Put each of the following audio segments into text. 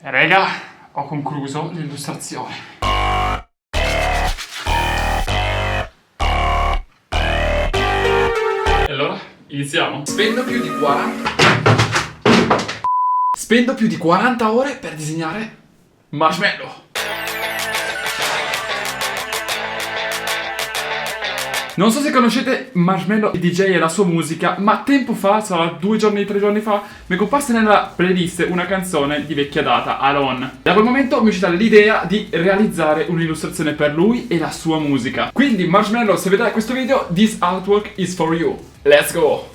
Raga, ho concluso l'illustrazione. E allora, iniziamo. Spendo più di 40 ore per disegnare Marshmello. Non so se conoscete Marshmello, il DJ e la sua musica, ma tempo fa, sarà 2 giorni, 3 giorni fa, mi è comparsa nella playlist una canzone di vecchia data, Alone. Da quel momento mi è uscita l'idea di realizzare un'illustrazione per lui e la sua musica. Quindi Marshmello, se vedrai questo video, this artwork is for you. Let's go!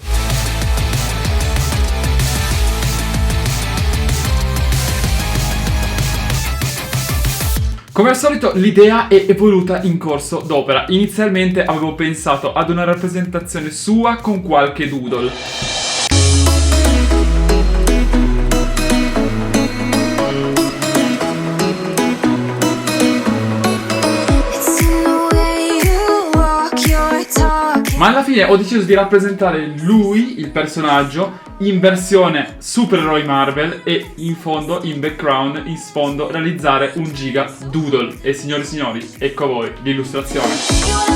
Come al solito l'idea è evoluta in corso d'opera. Inizialmente avevo pensato ad una rappresentazione sua con qualche doodle. Ma alla fine ho deciso di rappresentare lui, il personaggio, in versione supereroi Marvel e in fondo, in background, in sfondo, realizzare un giga doodle. E signori e signori, ecco a voi l'illustrazione.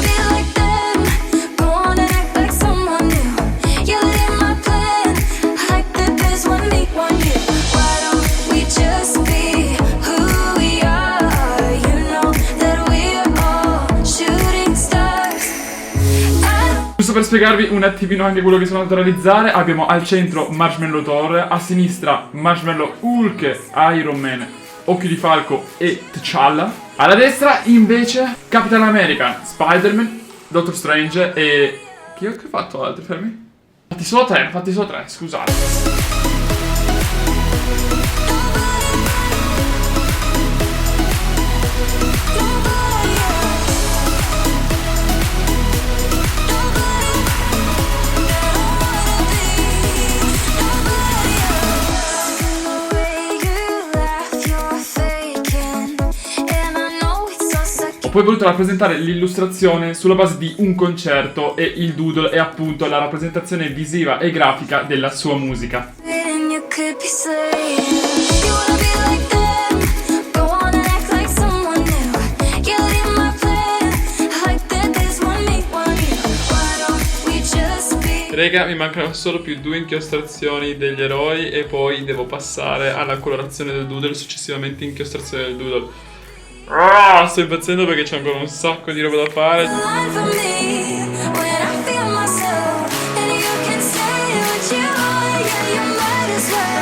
Giusto per spiegarvi un attimino anche quello che sono andato a realizzare, abbiamo al centro Marshmello Thor, a sinistra Marshmello Hulk, Iron Man, Occhio di Falco e T'Challa. Alla destra invece Capitan America, Spider-Man, Doctor Strange e... Chi ho fatto altri, fermi? Fatti solo tre, scusate. Ho poi voluto rappresentare l'illustrazione sulla base di un concerto e il doodle è appunto la rappresentazione visiva e grafica della sua musica. Raga, mi mancano solo più 2 inchiostrazioni degli eroi e poi devo passare alla colorazione del doodle, successivamente inchiostrazione del doodle. Sto impazzendo perché c'è ancora un sacco di roba da fare.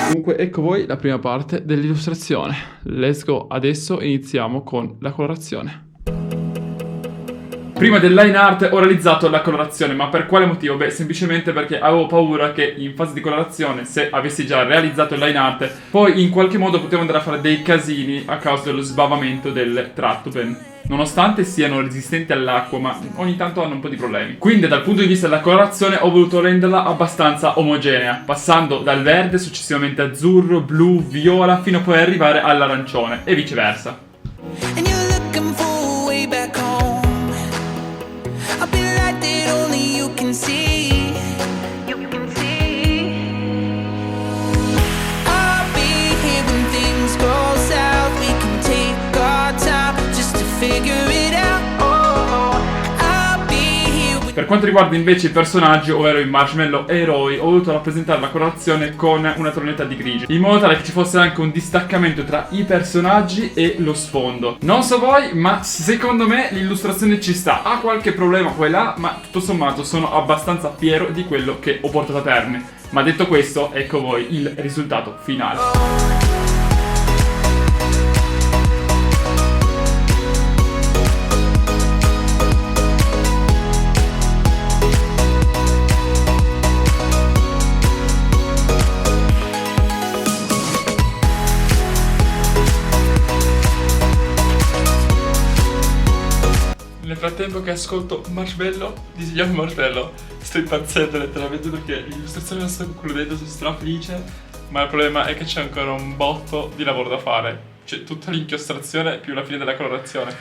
Comunque ecco voi la prima parte dell'illustrazione. Let's go, adesso iniziamo con la colorazione. Prima del line art ho realizzato la colorazione, ma per quale motivo? Beh, semplicemente perché avevo paura che in fase di colorazione, se avessi già realizzato il line art, poi in qualche modo potevo andare a fare dei casini a causa dello sbavamento delle trattube. Nonostante siano resistenti all'acqua, ma ogni tanto hanno un po' di problemi. Quindi dal punto di vista della colorazione ho voluto renderla abbastanza omogenea, passando dal verde, successivamente azzurro, blu, viola, fino a poi arrivare all'arancione, e viceversa. Per quanto riguarda invece i personaggi, ovvero i Marshmello eroi, ho voluto rappresentare la colorazione con una tonalità di grigio, in modo tale che ci fosse anche un distaccamento tra i personaggi e lo sfondo. Non so voi, ma secondo me l'illustrazione ci sta. Ha qualche problema qua e là, ma tutto sommato sono abbastanza fiero di quello che ho portato a termine. Ma detto questo, ecco voi il risultato finale. Nel frattempo che ascolto Marshmello, disegniamo Marshmello, sto impazzendo letteralmente perché l'illustrazione la sto concludendo, sono strafelice, ma il problema è che c'è ancora un botto di lavoro da fare. C'è tutta l'inchiostrazione più la fine della colorazione.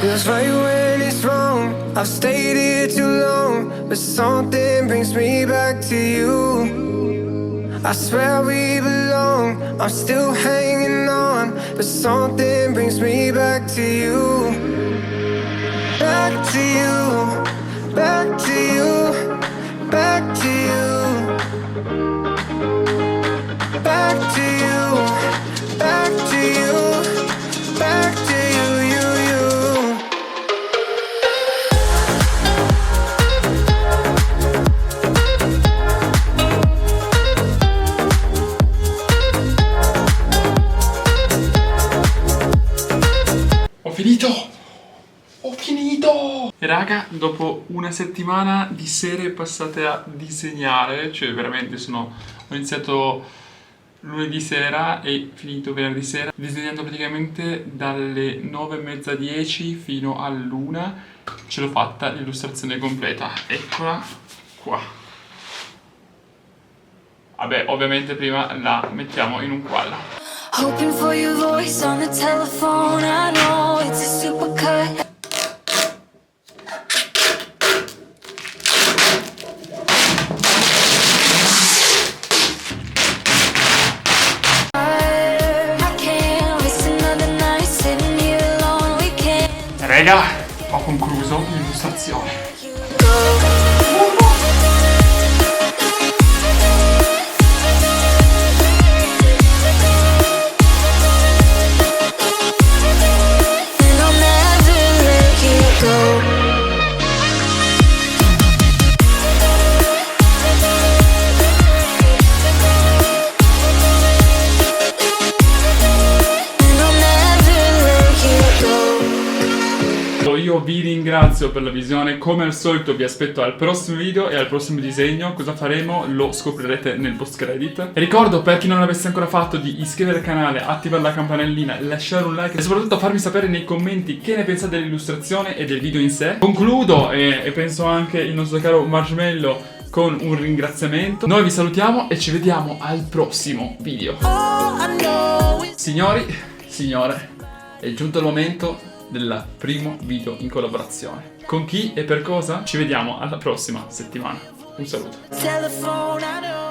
Feels right when it's wrong. I've stayed here too long. but something brings me back to you. I swear we belong, I'm still hanging on, but something brings me back to you. Back to you, back to you, back to you. Back to you, back to you, back to you, you. Ho finito! Ho finito! E raga, dopo una settimana di sere passate a disegnare, cioè veramente ho iniziato lunedì sera e finito venerdì sera, disegnando praticamente dalle 9:30, 10 fino all'1. Ce l'ho fatta, l'illustrazione completa. Eccola qua. Vabbè, ovviamente prima la mettiamo in un quadro. Hoping for your voice on the telephone. I know it's a supercut. I can't waste another night sitting here alone. We can't Raga, ho concluso l'illustrazione. go. And I'll never let you go. And I'll never let you go. Io vi ringrazio per la visione, come al solito vi aspetto al prossimo video e al prossimo disegno. Cosa faremo lo scoprirete nel post credit. E ricordo, per chi non l'avesse ancora fatto, di iscrivervi al canale, attivare la campanellina, lasciare un like e soprattutto farmi sapere nei commenti che ne pensate dell'illustrazione e del video in sé. Concludo e penso anche il nostro caro Marshmallow con un ringraziamento. Noi vi salutiamo e ci vediamo al prossimo video. All I know is Signori, signore, è giunto il momento del primo video in collaborazione. Con chi e per cosa? Ci vediamo alla prossima settimana. Un saluto. telephone. I know.